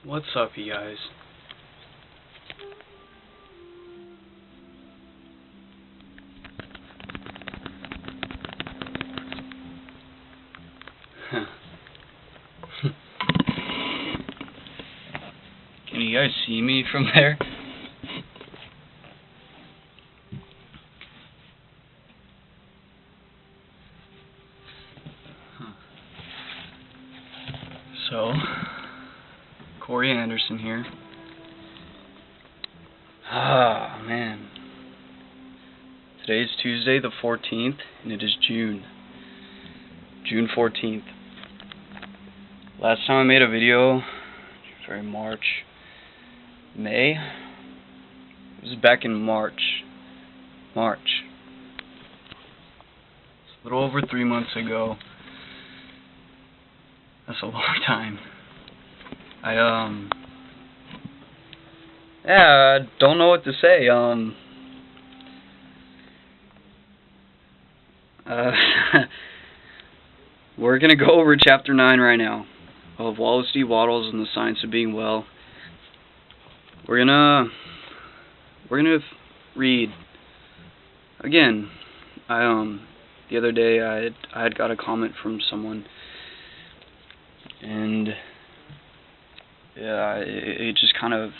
What's up, you guys? Can you guys see me from there? So, Corey Anderson here. Ah, man. Today is Tuesday the 14th, and it is June 14th. Last time I made a video, sorry, May? It was back in March. It's a little over 3 months ago. That's a long time. I don't know what to say. We're gonna go over chapter 9 right now of Wallace D. Wattles and the Science of Being Well. We're gonna read again. The other day I had got a comment from someone, and yeah, it just kind of,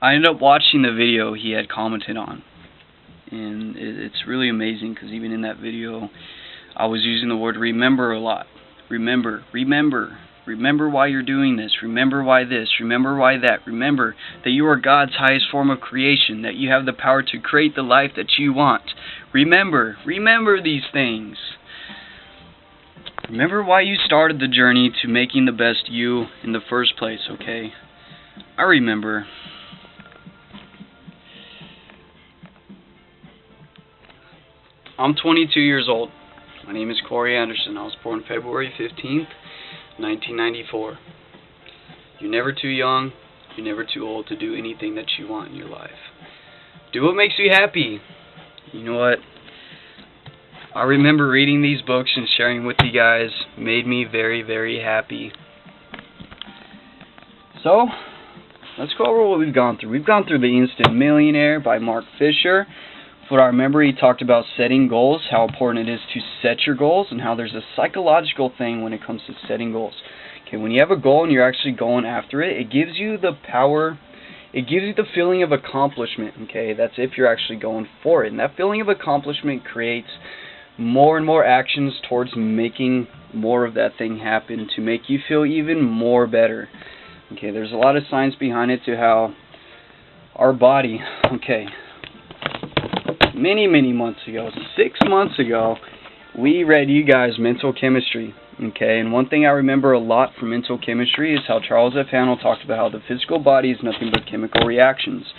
I ended up watching the video he had commented on, and it's really amazing because even in that video I was using the word remember a lot. Remember why you're doing this, remember why this, remember why that, remember that you are God's highest form of creation, that you have the power to create the life that you want. Remember these things. Remember why you started the journey to making the best you in the first place, okay? I remember. I'm 22 years old. My name is Corey Anderson. I was born February 15th, 1994. You're never too young, you're never too old to do anything that you want in your life. Do what makes you happy. You know what? I remember reading these books and sharing with you guys made me very, very happy. So, let's go over what we've gone through. We've gone through The Instant Millionaire by Mark Fisher. What I remember, he talked about setting goals, how important it is to set your goals, and how there's a psychological thing when it comes to setting goals. Okay, when you have a goal and you're actually going after it, it gives you the power, it gives you the feeling of accomplishment, okay? That's if you're actually going for it. And that feeling of accomplishment creates more and more actions towards making more of that thing happen to make you feel even more better. Okay, there's a lot of science behind it to how our body, okay, many months ago, 6 months ago, we read you guys mental chemistry, okay, and one thing I remember a lot from mental chemistry is how Charles F. Hannell talked about how the physical body is nothing but chemical reactions.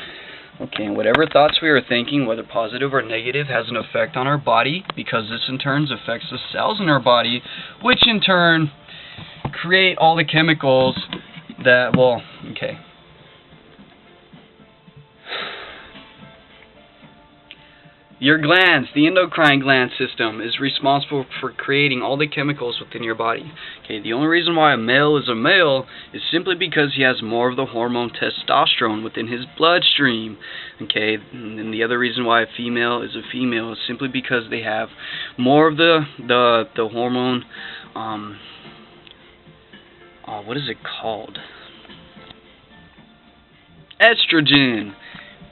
Okay, and whatever thoughts we are thinking, whether positive or negative, has an effect on our body, because this in turn affects the cells in our body, which in turn create all the chemicals that, well, okay. Your glands, the endocrine gland system, is responsible for creating all the chemicals within your body. Okay, the only reason why a male is simply because he has more of the hormone testosterone within his bloodstream. Okay, and the other reason why a female is simply because they have more of the hormone, what is it called? Estrogen.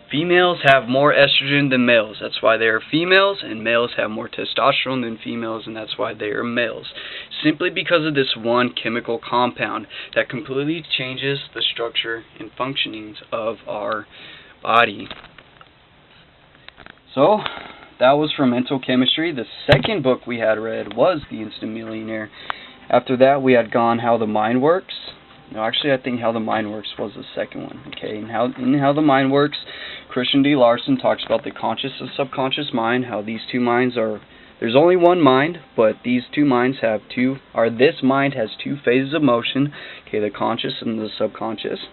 Females have more estrogen than males. That's why they are females, and males have more testosterone than females, and that's why they are males. Simply because of this one chemical compound that completely changes the structure and functionings of our body. So, that was from Mental Chemistry. The second book we had read was The Instant Millionaire. After that, we had gone How the Mind Works. No, actually, I think How the Mind Works was the second one. Okay, in How the Mind Works, Christian D. Larson talks about the conscious and subconscious mind, how these two minds are, there's only one mind, but these two minds have this mind has two phases of motion, okay, the conscious and the subconscious.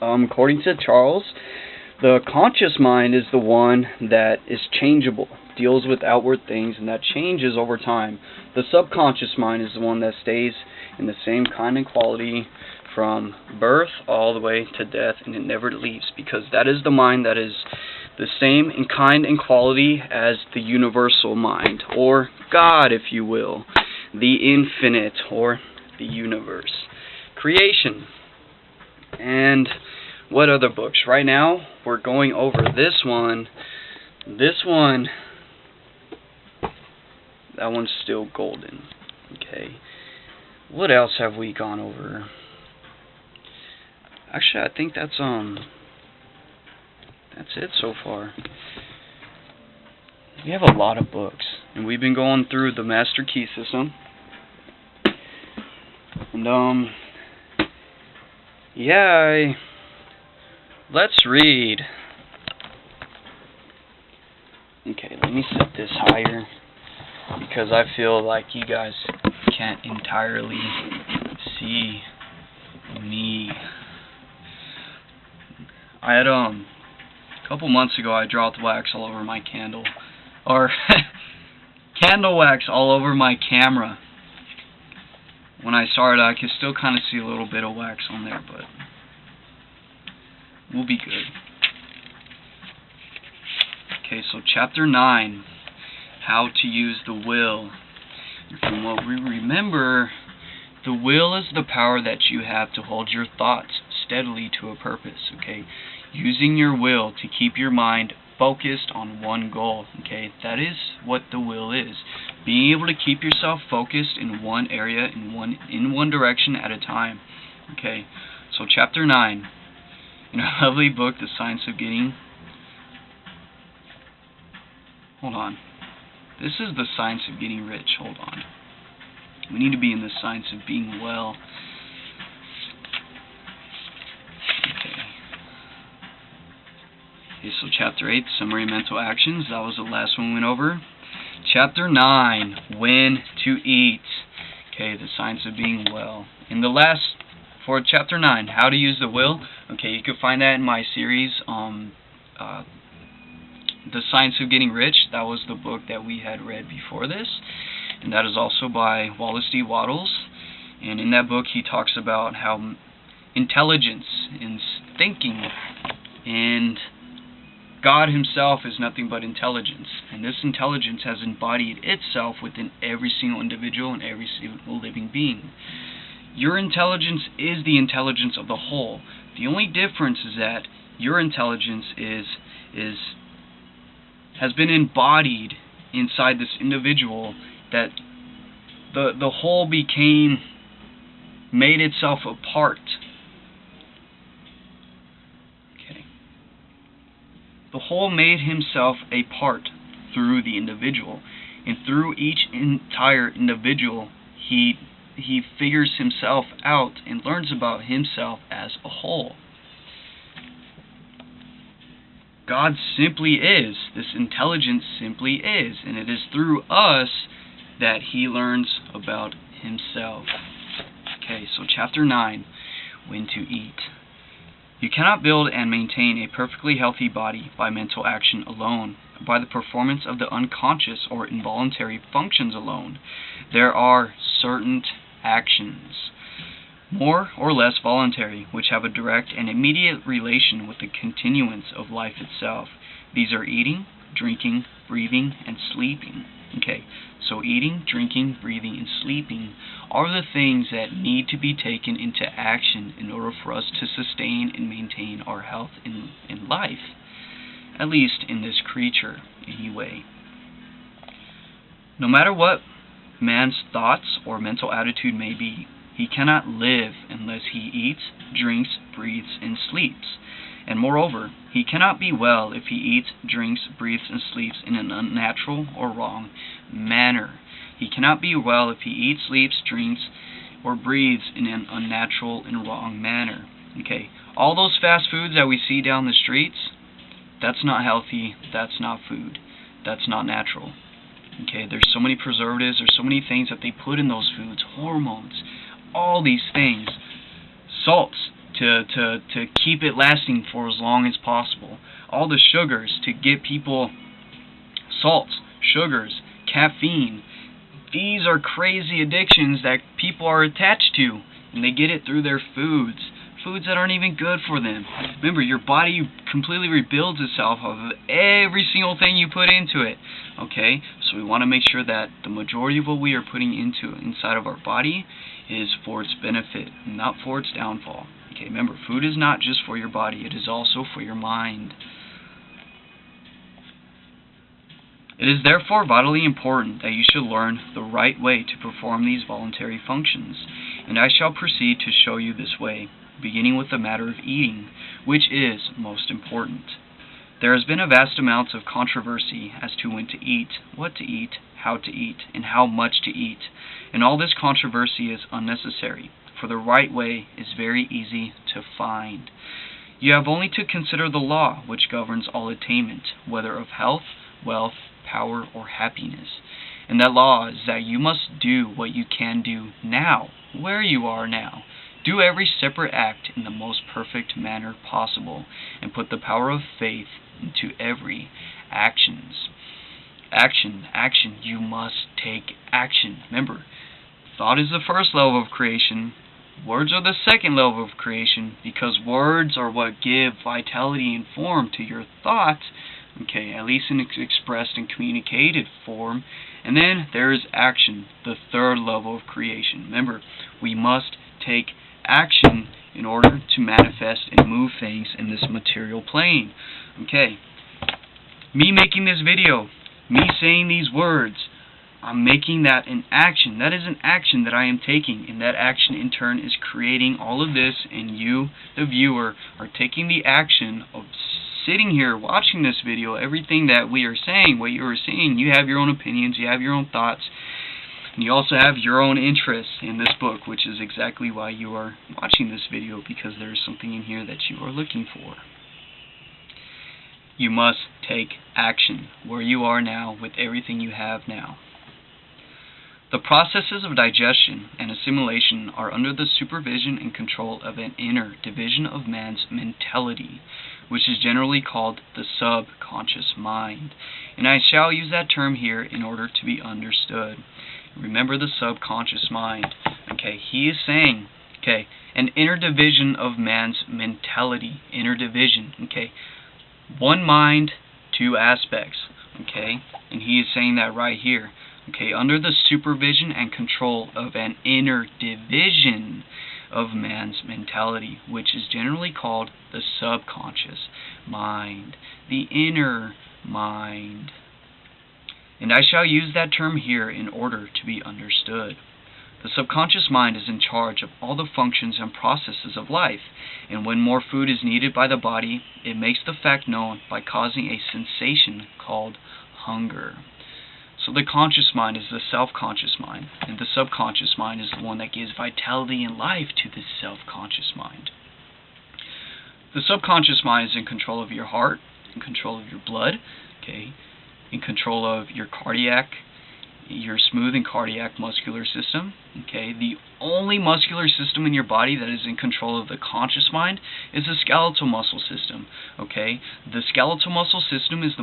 According to Charles, the conscious mind is the one that is changeable, deals with outward things, and that changes over time. The subconscious mind is the one that stays in the same kind and quality from birth all the way to death, and it never leaves, because that is the mind that is the same in kind and quality as the universal mind, or God, if you will, the infinite, or the universe. Creation. And what other books? Right now, we're going over this one. This one, that one's still golden. Okay. What else have we gone over? Actually, I think that's it so far. We have a lot of books, and we've been going through the Master Key System. And yeah, let's read. Okay, let me set this higher, because I feel like you guys can't entirely see me. I had a couple months ago, I dropped wax all over my candle, or candle wax all over my camera. When I started, I could still kind of see a little bit of wax on there, but we'll be good. Okay, so chapter 9, how to use the will. From what we remember, the will is the power that you have to hold your thoughts steadily to a purpose, okay? Using your will to keep your mind focused on one goal, okay? That is what the will is. Being able to keep yourself focused in one area, in one direction at a time, okay? So chapter 9, in a lovely book, The Science of Getting... Hold on. This is The Science of Getting Rich. Hold on. We need to be in the science of being well. Okay, so chapter 8, Summary Mental Actions. That was the last one we went over. Chapter 9, When to Eat. Okay, the science of being well. In the last, for chapter 9, How to Use the Will. Okay, you can find that in my series, The Science of Getting Rich. That was the book that we had read before this. And that is also by Wallace D. Wattles. And in that book, he talks about how intelligence and thinking and God himself is nothing but intelligence. And this intelligence has embodied itself within every single individual and every single living being. Your intelligence is the intelligence of the whole. The only difference is that your intelligence has been embodied inside this individual, that the whole made itself apart. Okay. The whole made himself a part through the individual, and through each entire individual he figures himself out and learns about himself as a whole. God simply is. This intelligence simply is. And it is through us that he learns about himself. Okay, so chapter 9, When to Eat. You cannot build and maintain a perfectly healthy body by mental action alone, by the performance of the unconscious or involuntary functions alone. There are certain actions, more or less voluntary, which have a direct and immediate relation with the continuance of life itself. These are eating, drinking, breathing, and sleeping. Okay, so eating, drinking, breathing, and sleeping are the things that need to be taken into action in order for us to sustain and maintain our health in life, at least in this creature, anyway. No matter what man's thoughts or mental attitude may be, he cannot live unless he eats, drinks, breathes, and sleeps. And moreover, he cannot be well if he eats, drinks, breathes, and sleeps in an unnatural or wrong manner. He cannot be well if he eats, sleeps, drinks, or breathes in an unnatural and wrong manner. Okay, all those fast foods that we see down the streets, that's not healthy, that's not food, that's not natural. Okay, there's so many preservatives, there's so many things that they put in those foods, hormones, all these things, salts to keep it lasting for as long as possible, all the sugars to get people, salts, sugars, caffeine. These are crazy addictions that people are attached to, and they get it through their foods that aren't even good for them. Remember, your body completely rebuilds itself of every single thing you put into it. Okay, so we want to make sure that the majority of what we are putting inside of our body is for its benefit, not for its downfall. Okay, remember, food is not just for your body, it is also for your mind. It is therefore vitally important that you should learn the right way to perform these voluntary functions, and I shall proceed to show you this way, beginning with the matter of eating, which is most important. There has been a vast amount of controversy as to when to eat, what to eat, how to eat, and how much to eat, and all this controversy is unnecessary, for the right way is very easy to find. You have only to consider the law which governs all attainment, whether of health, wealth, power, or happiness. And that law is that you must do what you can do now, where you are now. Do every separate act in the most perfect manner possible, and put the power of faith into every actions. Action, action, you must take action. Remember, thought is the first level of creation. Words are the second level of creation, because words are what give vitality and form to your thoughts, okay, at least in expressed and communicated form. And then there is action, the third level of creation. Remember, we must take action in order to manifest and move things in this material plane. Okay, me making this video, me saying these words, I'm making that an action. That is an action that I am taking, and that action in turn is creating all of this, and you, the viewer, are taking the action of sitting here watching this video. Everything that we are saying, what you are seeing, you have your own opinions, you have your own thoughts, and you also have your own interests in this book, which is exactly why you are watching this video, because there is something in here that you are looking for. You must take action where you are now with everything you have now. The processes of digestion and assimilation are under the supervision and control of an inner division of man's mentality, which is generally called the subconscious mind. And I shall use that term here in order to be understood. Remember the subconscious mind. Okay, he is saying, okay, an inner division of man's mentality. Inner division, okay. One mind, two aspects, okay. And he is saying that right here. Okay, under the supervision and control of an inner division of man's mentality, which is generally called the subconscious mind, the inner mind. And I shall use that term here in order to be understood. The subconscious mind is in charge of all the functions and processes of life, and when more food is needed by the body, it makes the fact known by causing a sensation called hunger. So the conscious mind is the self-conscious mind, and the subconscious mind is the one that gives vitality and life to the self-conscious mind. The subconscious mind is in control of your heart, in control of your blood, okay, in control of your cardiac, your smooth and cardiac muscular system. Okay, the only muscular system in your body that is in control of the conscious mind is the skeletal muscle system. Okay, the skeletal muscle system is the